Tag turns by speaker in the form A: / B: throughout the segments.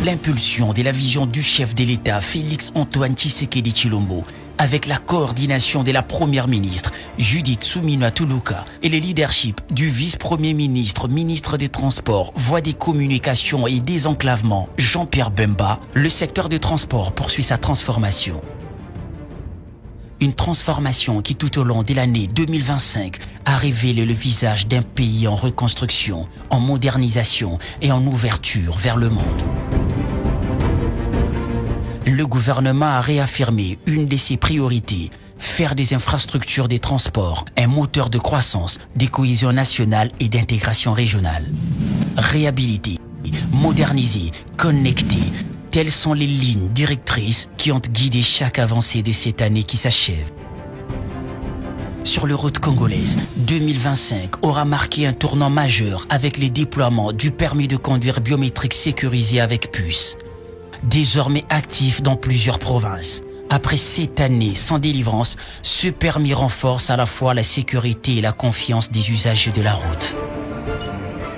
A: l'impulsion de la vision du chef de l'État Félix-Antoine Tshisekedi Tshilombo, avec la coordination de la première ministre Judith Suminwa Tuluka et le leadership du vice-premier ministre, ministre des Transports, Voies des Communications et Désenclavement Jean-Pierre Bemba, le secteur des transports poursuit sa transformation. Une transformation qui tout au long de l'année 2025 a révélé le visage d'un pays en reconstruction, en modernisation et en ouverture vers le monde. Le gouvernement a réaffirmé une de ses priorités, faire des infrastructures des transports un moteur de croissance, de cohésion nationale et d'intégration régionale. Réhabiliter, moderniser, connecter, telles sont les lignes directrices qui ont guidé chaque avancée de cette année qui s'achève. Sur les routes congolaises, 2025 aura marqué un tournant majeur avec le déploiement du permis de conduire biométrique sécurisé avec puce. Désormais actif dans plusieurs provinces. Après 7 années sans délivrance, ce permis renforce à la fois la sécurité et la confiance des usagers de la route.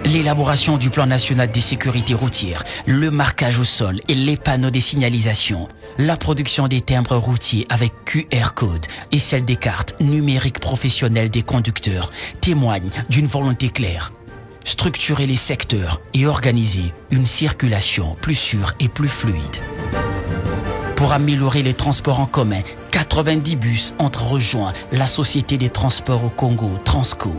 A: L'élaboration du plan national de sécurité routière, le marquage au sol et les panneaux de signalisation, la production des timbres routiers avec QR code et celle des cartes numériques professionnelles des conducteurs témoignent d'une volonté claire. Structurer les secteurs et organiser une circulation plus sûre et plus fluide. Pour améliorer les transports en commun, 90 bus ont rejoint la Société des transports au Congo, Transco.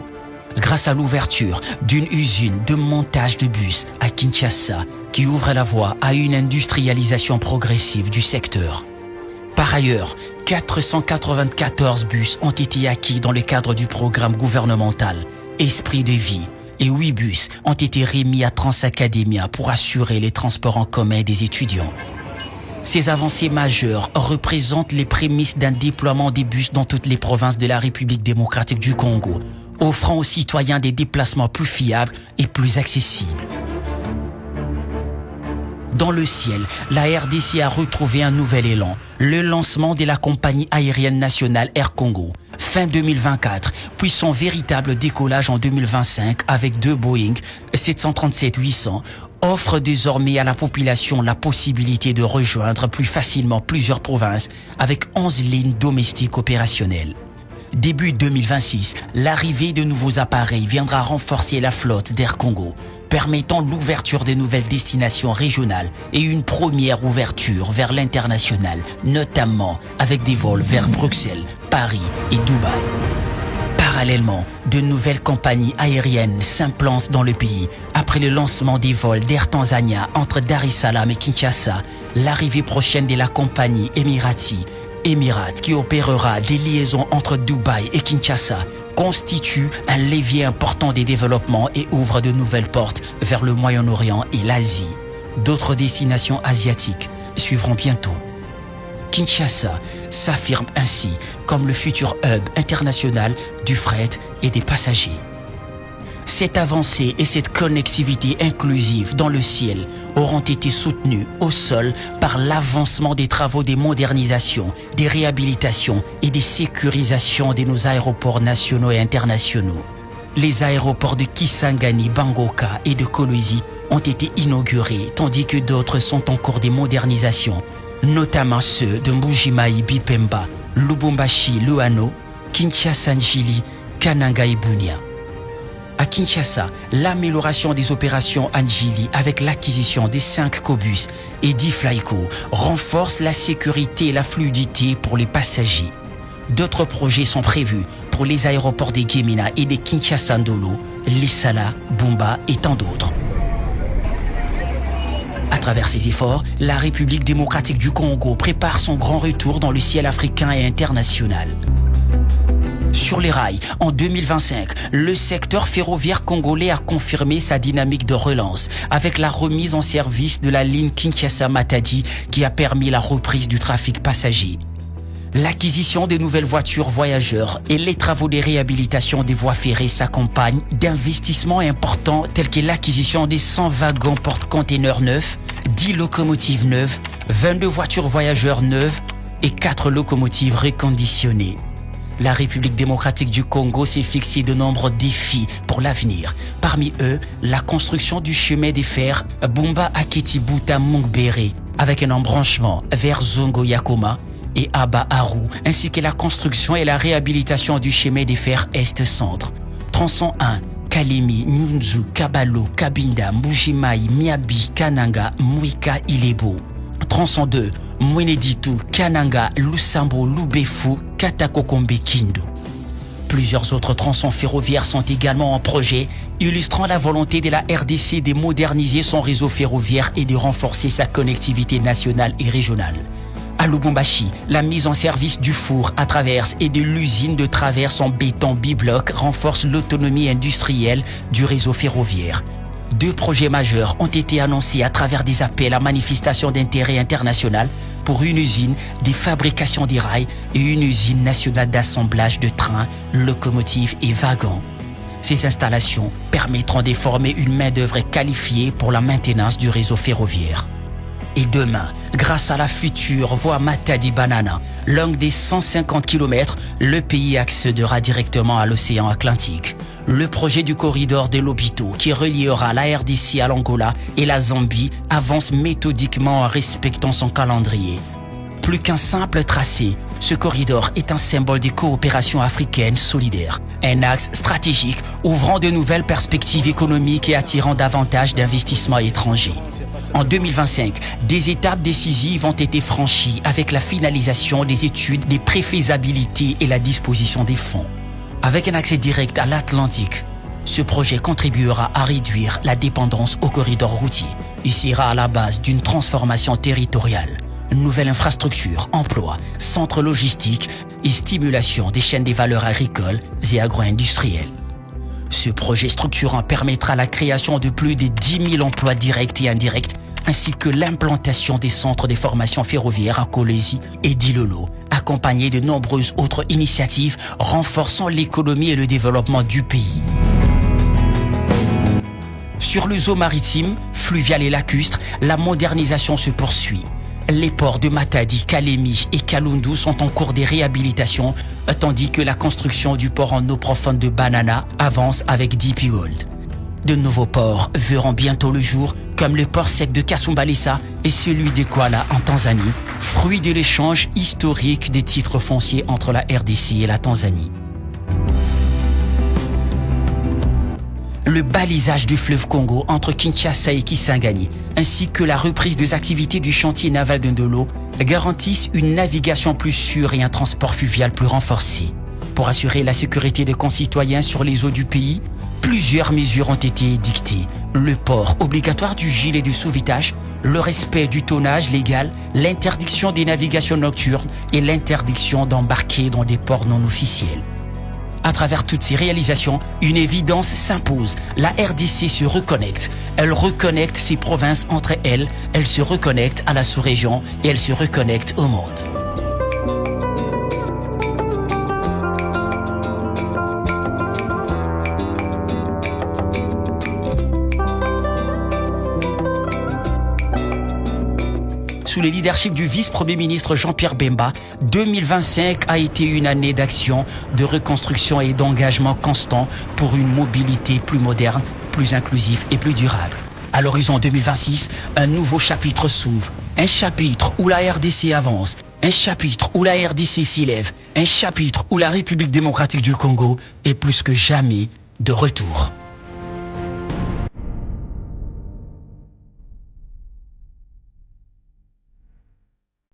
A: Grâce à l'ouverture d'une usine de montage de bus à Kinshasa qui ouvre la voie à une industrialisation progressive du secteur. Par ailleurs, 494 bus ont été acquis dans le cadre du programme gouvernemental Esprit de vie et 8 bus ont été remis à Transacademia pour assurer les transports en commun des étudiants. Ces avancées majeures représentent les prémices d'un déploiement des bus dans toutes les provinces de la République démocratique du Congo, offrant aux citoyens des déplacements plus fiables et plus accessibles. Dans le ciel, la RDC a retrouvé un nouvel élan, le lancement de la compagnie aérienne nationale Air Congo, fin 2024, puis son véritable décollage en 2025 avec 2 Boeing 737-800, offre désormais à la population la possibilité de rejoindre plus facilement plusieurs provinces avec 11 lignes domestiques opérationnelles. Début 2026, l'arrivée de nouveaux appareils viendra renforcer la flotte d'Air Congo, permettant l'ouverture de nouvelles destinations régionales et une première ouverture vers l'international, notamment avec des vols vers Bruxelles, Paris et Dubaï. Parallèlement, de nouvelles compagnies aériennes s'implantent dans le pays. Après le lancement des vols d'Air Tanzania entre Dar es Salaam et Kinshasa, l'arrivée prochaine de la compagnie Emirat qui opérera des liaisons entre Dubaï et Kinshasa constitue un levier important des développements et ouvre de nouvelles portes vers le Moyen-Orient et l'Asie. D'autres destinations asiatiques suivront bientôt. Kinshasa s'affirme ainsi comme le futur hub international du fret et des passagers. Cette avancée et cette connectivité inclusive dans le ciel auront été soutenues au sol par l'avancement des travaux des modernisations, des réhabilitations et des sécurisations de nos aéroports nationaux et internationaux. Les aéroports de Kisangani, Bangoka et de Kolwezi ont été inaugurés tandis que d'autres sont en cours de modernisation, notamment ceux de Mbujimayi Bipemba, Lubumbashi Luano, Kinshasa Njili, Kananga et Bunia. À Kinshasa, l'amélioration des opérations Anjili avec l'acquisition des 5 Cobus et 10 Flyco renforce la sécurité et la fluidité pour les passagers. D'autres projets sont prévus pour les aéroports de Gemina et de Kinshasa Ndolo, Lisala, Bumba et tant d'autres. À travers ces efforts, la République démocratique du Congo prépare son grand retour dans le ciel africain et international. Sur les rails, en 2025, le secteur ferroviaire congolais a confirmé sa dynamique de relance avec la remise en service de la ligne Kinshasa-Matadi qui a permis la reprise du trafic passager. L'acquisition des nouvelles voitures voyageurs et les travaux de réhabilitation des voies ferrées s'accompagnent d'investissements importants tels que l'acquisition des 100 wagons porte-containers neufs, 10 locomotives neuves, 22 voitures voyageurs neuves et 4 locomotives reconditionnées. La République démocratique du Congo s'est fixé de nombreux défis pour l'avenir. Parmi eux, la construction du chemin de fer Bumba Aketi-Buta Mungbere, avec un embranchement vers Zongo Yakoma et Aba Aru, ainsi que la construction et la réhabilitation du chemin de fer Est-Centre. Tronçon 1, Kalemi, Nyunzu, Kabalo, Kabinda, Mbujimaï, Miabi, Kananga, Mwika, Ilebo. Tronçon 2, Mweneditu, Kananga, Lusambo, Lubefu, Katakokombe, Kindo. Plusieurs autres tronçons ferroviaires sont également en projet, illustrant la volonté de la RDC de moderniser son réseau ferroviaire et de renforcer sa connectivité nationale et régionale. À Lubumbashi, la mise en service du four à traverse et de l'usine de traverse en béton bibloc renforce l'autonomie industrielle du réseau ferroviaire. 2 projets majeurs ont été annoncés à travers des appels à manifestation d'intérêt international pour une usine de fabrication des rails et une usine nationale d'assemblage de trains, locomotives et wagons. Ces installations permettront de former une main-d'œuvre qualifiée pour la maintenance du réseau ferroviaire. Et demain, grâce à la future voie Matadi-Banana, longue des 150 km, le pays accédera directement à l'océan Atlantique. Le projet du corridor de Lobito, qui reliera la RDC à l'Angola et la Zambie, avance méthodiquement en respectant son calendrier. Plus qu'un simple tracé, ce corridor est un symbole de coopération africaine solidaire. Un axe stratégique ouvrant de nouvelles perspectives économiques et attirant davantage d'investissements étrangers. En 2025, des étapes décisives ont été franchies avec la finalisation des études des préfaisabilités et la disposition des fonds. Avec un accès direct à l'Atlantique, ce projet contribuera à réduire la dépendance au corridor routier. Il sera à la base d'une transformation territoriale. Nouvelle infrastructure, emploi, centres logistiques et stimulation des chaînes des valeurs agricoles et agro-industrielles. Ce projet structurant permettra la création de plus de 10 000 emplois directs et indirects, ainsi que l'implantation des centres de formation ferroviaire à Kolwezi et Dilolo, accompagné de nombreuses autres initiatives renforçant l'économie et le développement du pays. Sur le zoo maritime, fluvial et lacustre, la modernisation se poursuit. Les ports de Matadi, Kalemi et Kalundu sont en cours de réhabilitation, tandis que la construction du port en eau profonde de Banana avance avec DP World. De nouveaux ports verront bientôt le jour, comme le port sec de Kasumbalesa et celui de Kwala en Tanzanie, fruit de l'échange historique des titres fonciers entre la RDC et la Tanzanie. Le balisage du fleuve Congo entre Kinshasa et Kisangani, ainsi que la reprise des activités du chantier naval de Ndolo, garantissent une navigation plus sûre et un transport fluvial plus renforcé. Pour assurer la sécurité des concitoyens sur les eaux du pays, plusieurs mesures ont été édictées. Le port obligatoire du gilet de sauvetage, le respect du tonnage légal, l'interdiction des navigations nocturnes et l'interdiction d'embarquer dans des ports non officiels. À travers toutes ces réalisations, une évidence s'impose. La RDC se reconnecte. Elle reconnecte ses provinces entre elles, elle se reconnecte à la sous-région et elle se reconnecte au monde. Sous le leadership du vice-premier ministre Jean-Pierre Bemba, 2025 a été une année d'action, de reconstruction et d'engagement constant pour une mobilité plus moderne, plus inclusive et plus durable. À l'horizon 2026, un nouveau chapitre s'ouvre. Un chapitre où la RDC avance, un chapitre où la RDC s'élève, un chapitre où la République démocratique du Congo est plus que jamais de retour.